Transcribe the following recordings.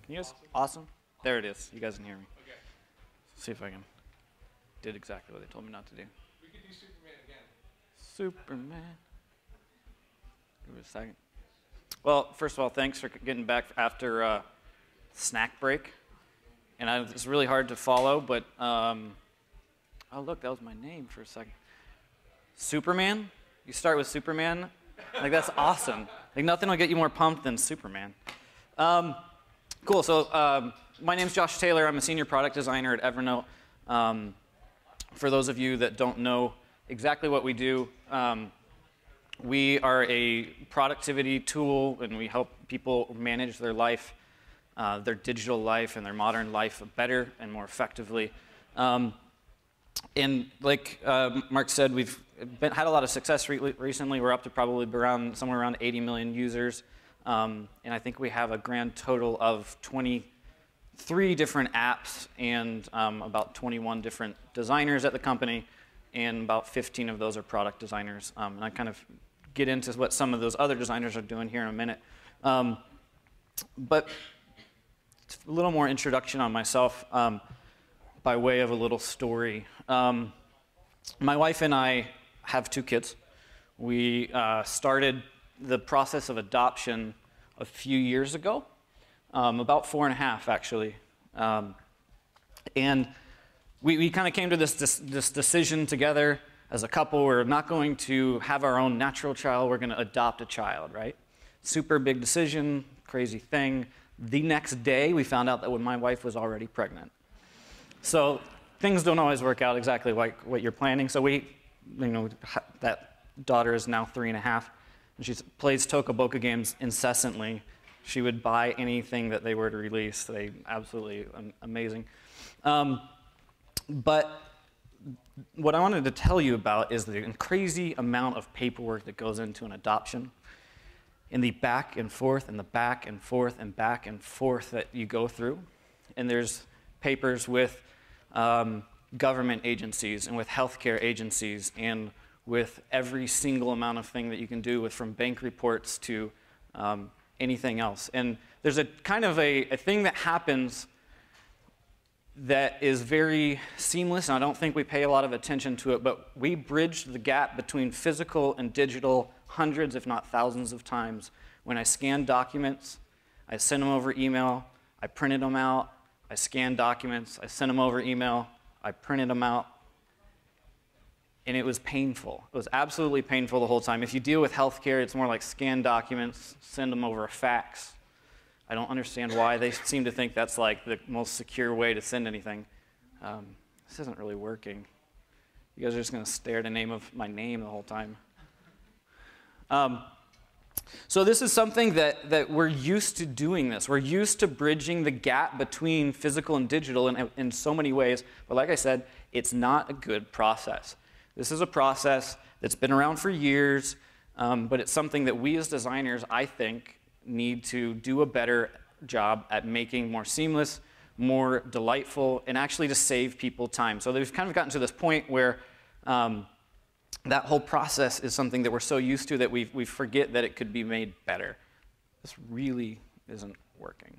Can you guys? Awesome. There it is. You guys can hear me. Okay. Let's see if I can. Did exactly what they told me not to do. We could do Superman again. Superman. Give it a second. Well, first of all, thanks for getting back after snack break. And it's really hard to follow, but oh look, that was my name for a second. Superman. You start with Superman. Like that's awesome. Like nothing will get you more pumped than Superman. Cool. So my name's Josh Taylor. I'm a senior product designer at Evernote. For those of you that don't know exactly what we do, we are a productivity tool, and we help people manage their life, their digital life and their modern life better and more effectively. And like Mark said, we've had a lot of success recently. We're up to probably somewhere around 80 million users. And I think we have a grand total of 23 different apps and about 21 different designers at the company. And about 15 of those are product designers. And I kind of get into what some of those other designers are doing here in a minute. But a little more introduction on myself by way of a little story. My wife and I have 2 kids. We started the process of adoption a few years ago, about 4.5 actually. And we kind of came to this decision together as a couple. We're not going to have our own natural child, we're going to adopt a child, right? Super big decision, crazy thing. The next day, we found out that my wife was already pregnant. So things don't always work out exactly like what you're planning. So that daughter is now 3.5, and she plays Toca Boca games incessantly. She would buy anything that they were to release. They absolutely amazing. But what I wanted to tell you about is the crazy amount of paperwork that goes into an adoption, and the back and forth and the back and forth and back and forth that you go through. And there's papers with government agencies and with healthcare agencies and with every single amount of thing that you can do, with from bank reports to anything else. And there's a kind of a thing that happens that is very seamless, and I don't think we pay a lot of attention to it, but we bridged the gap between physical and digital hundreds, if not thousands of times. When I scanned documents, I sent them over email, I printed them out, I scanned documents, I sent them over email, I printed them out, and it was painful. It was absolutely painful the whole time. If you deal with healthcare, it's more like scan documents, send them over a fax. I don't understand why they seem to think that's like the most secure way to send anything. This isn't really working. You guys are just going to stare at my name the whole time. So this is something that we're used to doing this. We're used to bridging the gap between physical and digital in so many ways. But like I said, it's not a good process. This is a process that's been around for years, but it's something that we as designers, I think, need to do a better job at making more seamless, more delightful, and actually to save people time. So we've kind of gotten to this point where that whole process is something that we're so used to that we forget that it could be made better. This really isn't working.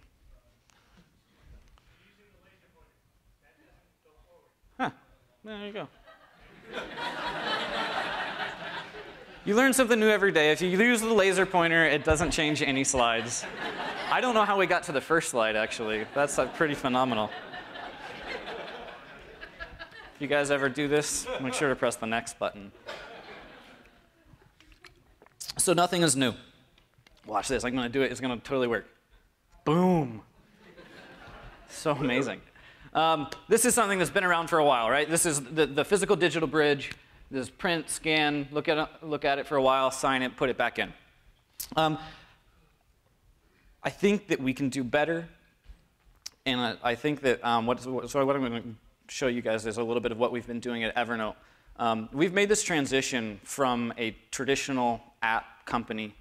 Huh, there you go. You learn something new every day. If you use the laser pointer, it doesn't change any slides. I don't know how we got to the first slide, actually. That's pretty phenomenal. If you guys ever do this, make sure to press the next button. So nothing is new. Watch this. I'm going to do it. It's going to totally work. Boom. So amazing. This is something that's been around for a while, right? This is the physical digital bridge. This print, scan, look at it for a while, sign it, put it back in. I think that we can do better, and I think that what I'm going to show you guys is a little bit of what we've been doing at Evernote. We've made this transition from a traditional app company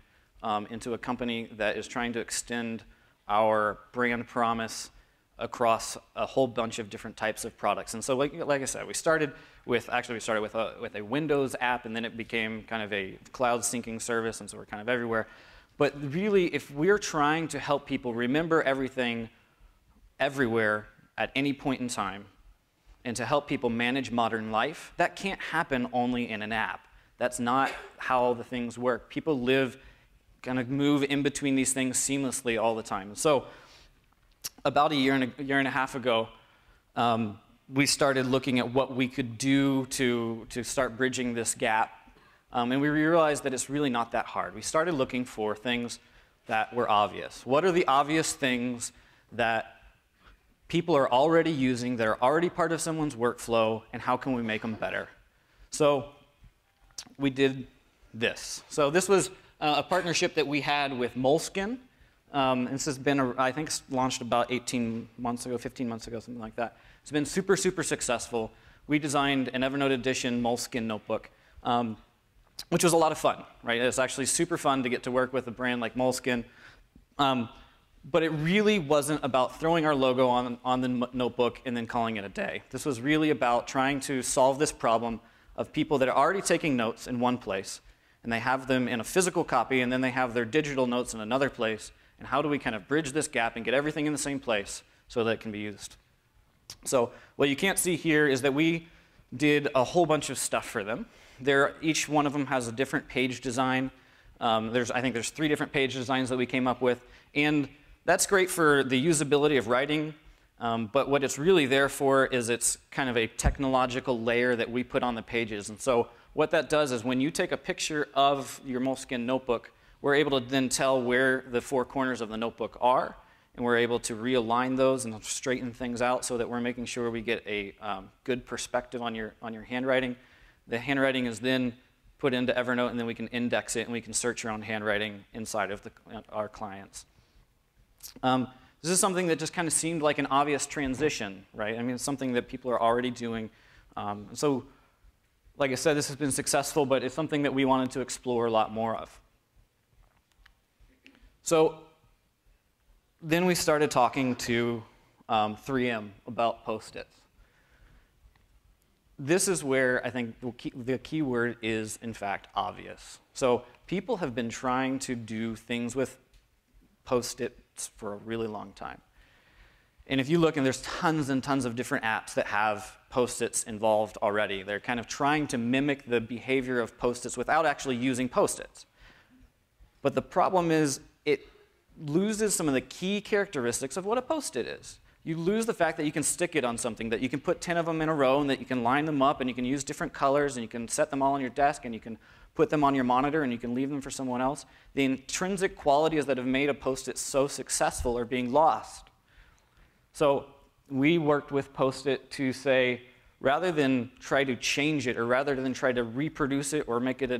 into a company that is trying to extend our brand promise across a whole bunch of different types of products. And so like I said, we started with a Windows app, and then it became kind of a cloud syncing service, and so we're kind of everywhere. But really, if we're trying to help people remember everything everywhere at any point in time and to help people manage modern life, that can't happen only in an app. That's not how the things work. People live, kind of move in between these things seamlessly all the time. So about a year and a half ago, we started looking at what we could do to start bridging this gap. And we realized that it's really not that hard. We started looking for things that were obvious. What are the obvious things that people are already using, that are already part of someone's workflow, and how can we make them better? So we did this. So this was a partnership that we had with Moleskine. This has been, I think, launched about 18 months ago, 15 months ago, something like that. It's been super, super successful. We designed an Evernote edition Moleskine notebook, which was a lot of fun, right? It's actually super fun to get to work with a brand like Moleskine. But it really wasn't about throwing our logo on the notebook and then calling it a day. This was really about trying to solve this problem of people that are already taking notes in one place, and they have them in a physical copy, and then they have their digital notes in another place. And how do we kind of bridge this gap and get everything in the same place so that it can be used? So what you can't see here is that we did a whole bunch of stuff for them. Each one of them has a different page design. I think there's 3 different page designs that we came up with. And that's great for the usability of writing. But what it's really there for is it's kind of a technological layer that we put on the pages. And so what that does is when you take a picture of your Moleskine notebook, we're able to then tell where the 4 corners of the notebook are. And we're able to realign those and straighten things out so that we're making sure we get a good perspective on your handwriting. The handwriting is then put into Evernote, and then we can index it, and we can search your own handwriting inside of our clients. This is something that just kind of seemed like an obvious transition, right? I mean, it's something that people are already doing. So, like I said, this has been successful, but it's something that we wanted to explore a lot more of. So then we started talking to 3M about Post-its. This is where I think the key word is, in fact, obvious. So people have been trying to do things with Post-its for a really long time. And if you look, and there's tons and tons of different apps that have Post-its involved already. They're kind of trying to mimic the behavior of Post-its without actually using Post-its. But the problem is it loses some of the key characteristics of what a Post-it is. You lose the fact that you can stick it on something, that you can put 10 of them in a row, and that you can line them up, and you can use different colors, and you can set them all on your desk, and you can put them on your monitor, and you can leave them for someone else. The intrinsic qualities that have made a Post-it so successful are being lost. So we worked with Post-it to say, rather than try to change it, or rather than try to reproduce it or make it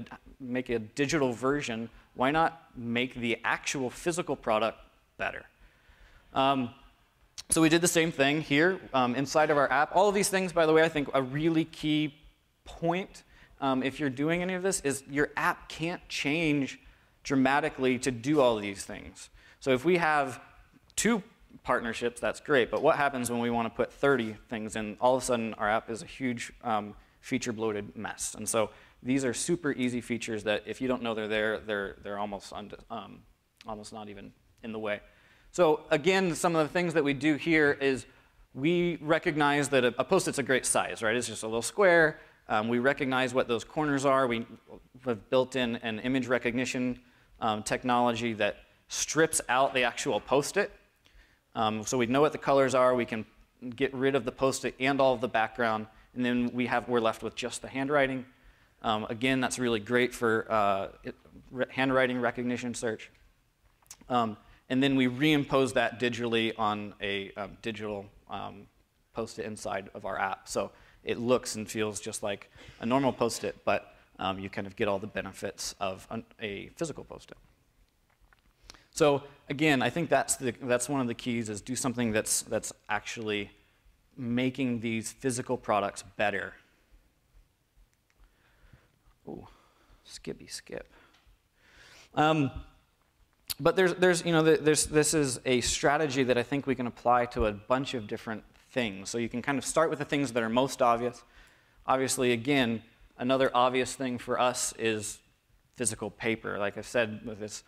a digital version, why not make the actual physical product better? So we did the same thing here inside of our app. All of these things, by the way, I think a really key point if you're doing any of this is your app can't change dramatically to do all of these things. So if we have 2 partnerships, that's great. But what happens when we want to put 30 things in? All of a sudden, our app is a huge feature-bloated mess. And so these are super easy features that if you don't know they're there, they're almost not even in the way. So again, some of the things that we do here is we recognize that a Post-it's a great size, right? It's just a little square. We recognize what those corners are. We have built in an image recognition technology that strips out the actual Post-it. So we know what the colors are. We can get rid of the Post-it and all of the background, and then we're left with just the handwriting. Again, that's really great for handwriting recognition search. And then we reimpose that digitally on a digital Post-it inside of our app. So it looks and feels just like a normal Post-it, but you kind of get all the benefits of a physical Post-it. So again, I think that's one of the keys is do something that's actually making these physical products better. Ooh, skippy skip. But this is a strategy that I think we can apply to a bunch of different things. So you can kind of start with the things that are most obvious. Obviously, again, another obvious thing for us is physical paper. Like I said, with this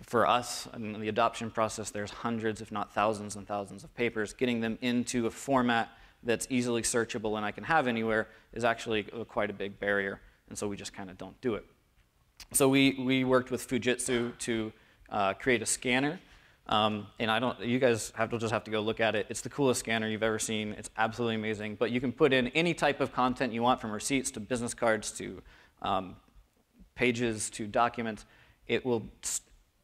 For us, in the adoption process, there's hundreds, if not thousands and thousands of papers. Getting them into a format that's easily searchable and I can have anywhere is actually quite a big barrier, and so we just kind of don't do it. So we worked with Fujitsu to create a scanner, and you guys just have to go look at it. It's the coolest scanner you've ever seen. It's absolutely amazing, but you can put in any type of content you want, from receipts to business cards to pages to documents. It will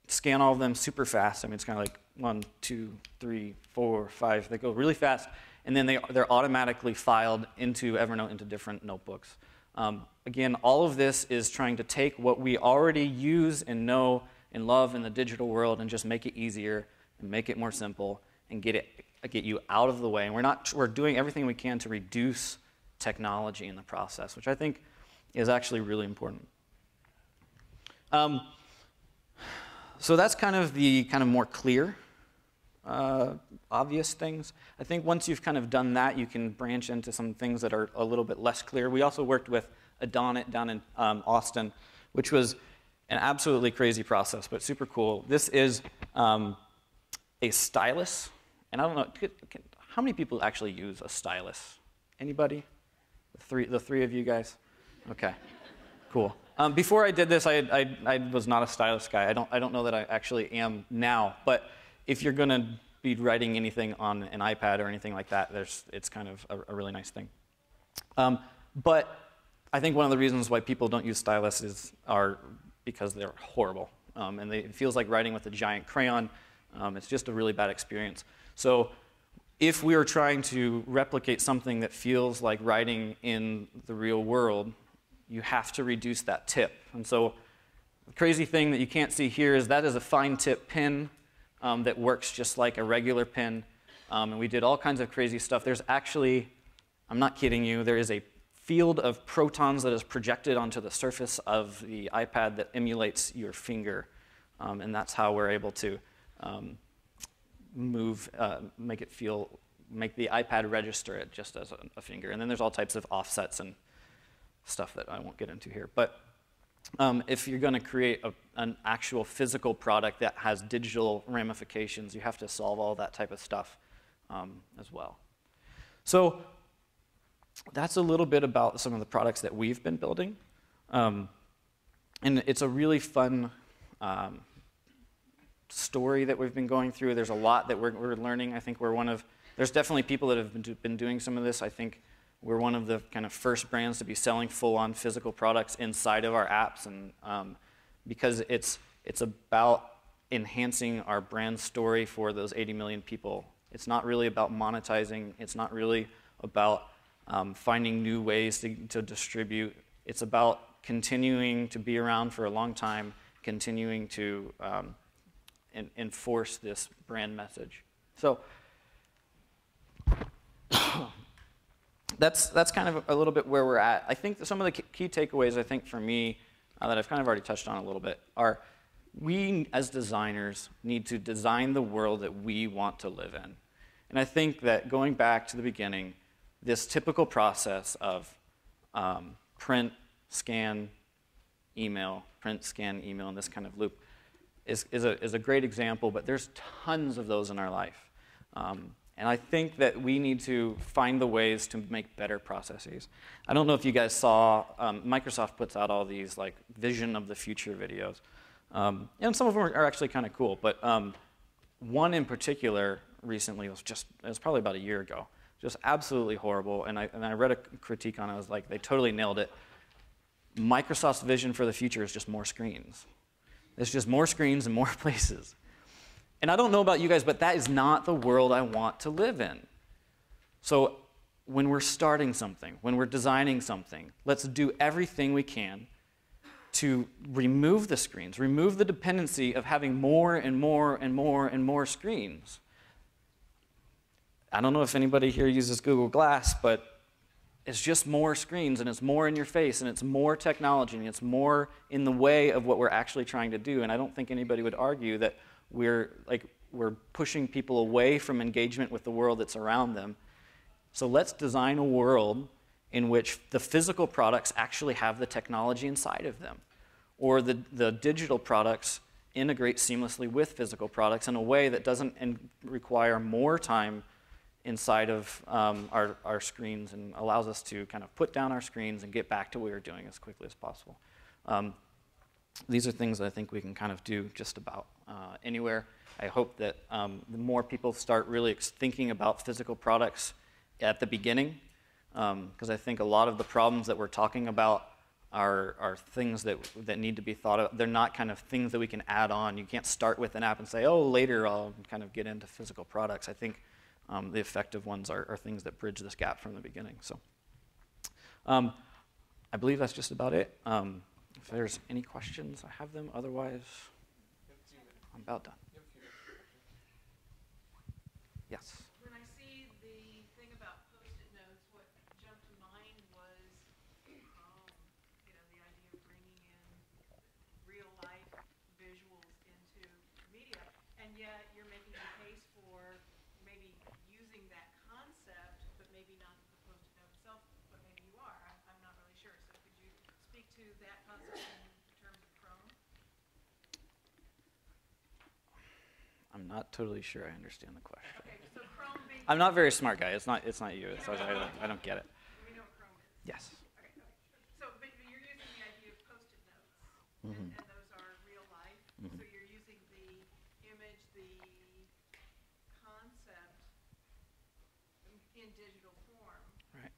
scan all of them super fast. I mean, it's kind of like 1, 2, 3, 4, 5. They go really fast, and then they're automatically filed into Evernote, into different notebooks. Again, all of this is trying to take what we already use and know and love in the digital world and just make it easier and make it more simple and get you out of the way. And we're doing everything we can to reduce technology in the process, which I think is actually really important. So that's kind of the more clear, obvious things. I think once you've kind of done that, you can branch into some things that are a little bit less clear. We also worked with Adonit down in Austin, which was an absolutely crazy process, but super cool. This is a stylus, and I don't know, how many people actually use a stylus? Anybody? The three of you guys? Okay, cool. Before I did this, I was not a stylus guy. I don't know that I actually am now, but if you're going to be writing anything on an iPad or anything like that, it's kind of a really nice thing. But I think one of the reasons why people don't use styluses are because they're horrible. And it feels like writing with a giant crayon. It's just a really bad experience. So if we are trying to replicate something that feels like writing in the real world, you have to reduce that tip. And so the crazy thing that you can't see here is that is a fine tip pen that works just like a regular pen. And we did all kinds of crazy stuff. There's actually, I'm not kidding you, there is a field of protons that is projected onto the surface of the iPad that emulates your finger. And that's how we're able to make the iPad register it just as a finger. And then there's all types of offsets and stuff that I won't get into here. But if you're going to create an actual physical product that has digital ramifications, you have to solve all that type of stuff as well. So that's a little bit about some of the products that we've been building. And it's a really fun story that we've been going through. There's a lot that we're learning. I think there's definitely people that have been doing some of this. I think we're one of the kind of first brands to be selling full-on physical products inside of our apps, and because it's about enhancing our brand story for those 80 million people. It's not really about monetizing. It's not really about finding new ways to distribute. It's about continuing to be around for a long time, continuing to enforce this brand message. So that's kind of a little bit where we're at. I think some of the key takeaways, I think, for me, that I've kind of already touched on a little bit, are we as designers need to design the world that we want to live in. And I think that going back to the beginning, this typical process of print, scan, email, print, scan, email, and this kind of loop is a great example, but there's tons of those in our life. And I think that we need to find the ways to make better processes. I don't know if you guys saw, Microsoft puts out all these like vision of the future videos. And some of them are actually kind of cool, but one in particular recently it was probably about a year ago. Just absolutely horrible, and I read a critique on it. I was like, they totally nailed it. Microsoft's vision for the future is just more screens. It's just more screens and more places. And I don't know about you guys, but that is not the world I want to live in. So when we're starting something, when we're designing something, let's do everything we can to remove the screens, remove the dependency of having more and more and more and more screens. I don't know if anybody here uses Google Glass, but it's just more screens, and it's more in your face, and it's more technology, and it's more in the way of what we're actually trying to do. And I don't think anybody would argue that we're pushing people away from engagement with the world that's around them. So let's design a world in which the physical products actually have the technology inside of them, or the digital products integrate seamlessly with physical products in a way that doesn't require more time inside of our screens and allows us to kind of put down our screens and get back to what we were doing as quickly as possible. These are things that I think we can kind of do just about anywhere. I hope that the more people start really thinking about physical products at the beginning, because I think a lot of the problems that we're talking about are things that need to be thought of. They're not kind of things that we can add on. You can't start with an app and say, oh, later I'll kind of get into physical products. I think the effective ones are things that bridge this gap from the beginning. So I believe that's just about it. If there's any questions, I have them. Otherwise, I'm about done. Yes. When I see the thing about Post-it notes, what jumped to mind was, the idea of bringing in real-life visuals into media, and yet you're making a case for maybe using that concept, but maybe not the Post-it note itself, but maybe you are. I'm not really sure. So could you speak to that concept in terms of Chrome? I'm not totally sure I understand the question. Okay, so Chrome being... I'm not very smart, guy. It's not you. So I don't get it. We know what Chrome is. Yes. Okay. So but you're using the idea of Post-it notes, Mm-hmm. and those are real life. Mm-hmm. So you're using the image, the concept in digital form. Right.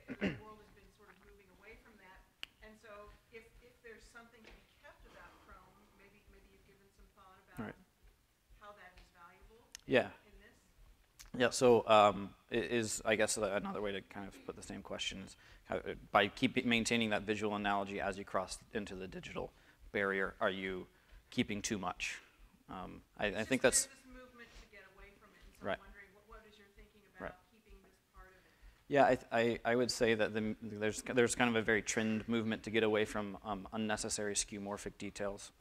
And the world has been sort of moving away from that. And so if there's something to be kept about Chrome, maybe you've given some thought about Right. how that is valuable Yeah. in this. Yeah, so it is, I guess, another way to kind of put the same question is by maintaining that visual analogy as you cross into the digital barrier, are you keeping too much? I think that's... There's this movement to get away from it, and so Right. I'm wondering, what is your thinking about Right. keeping this part of it? Yeah, I would say that there's kind of a very trend movement to get away from unnecessary skeuomorphic details,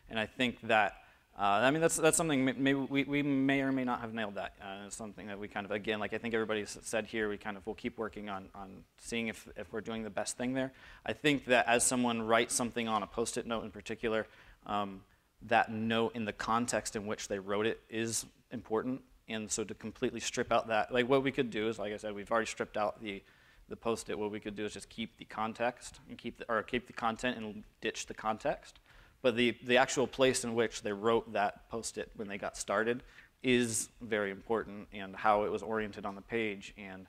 and I think that I mean that's something maybe we may or may not have nailed that. It's something that we kind of, again, like I think everybody said here, we kind of will keep working on seeing if we're doing the best thing there. I think that as someone writes something on a Post-it note in particular, that note in the context in which they wrote it is important. And so to completely strip out that, like what we could do is, like I said, we've already stripped out the Post-it. What we could do is just keep the context and keep the content and ditch the context. But the actual place in which they wrote that Post-it when they got started is very important, and how it was oriented on the page, and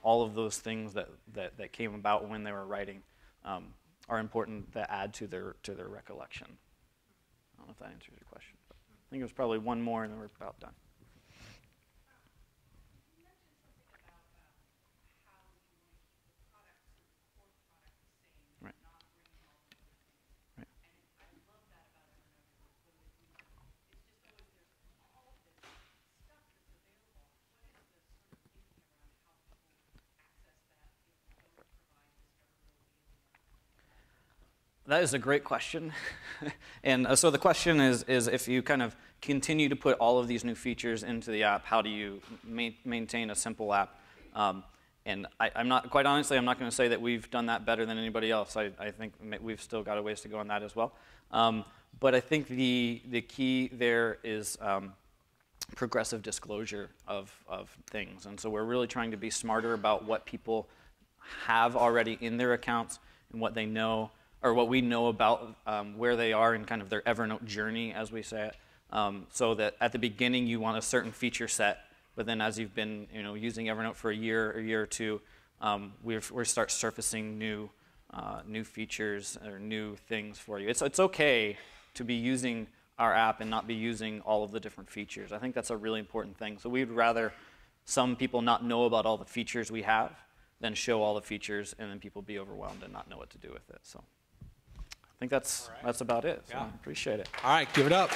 all of those things that came about when they were writing are important that add to their recollection. I don't know if that answers your question, but I think there's probably one more, and then we're about done. That is a great question. And so the question is if you kind of continue to put all of these new features into the app, how do you maintain a simple app? And I'm not, quite honestly, I'm not going to say that we've done that better than anybody else. I think we've still got a ways to go on that as well. But I think the key there is progressive disclosure of things. And so we're really trying to be smarter about what people have already in their accounts and what they know, or what we know about where they are in kind of their Evernote journey, as we say it. So that at the beginning you want a certain feature set, but then as you've been using Evernote for a year or two, we start surfacing new features or new things for you. It's okay to be using our app and not be using all of the different features. I think that's a really important thing. So we'd rather some people not know about all the features we have than show all the features and then people be overwhelmed and not know what to do with it. So I think that's about it. So Yeah. I appreciate it. All right, give it up.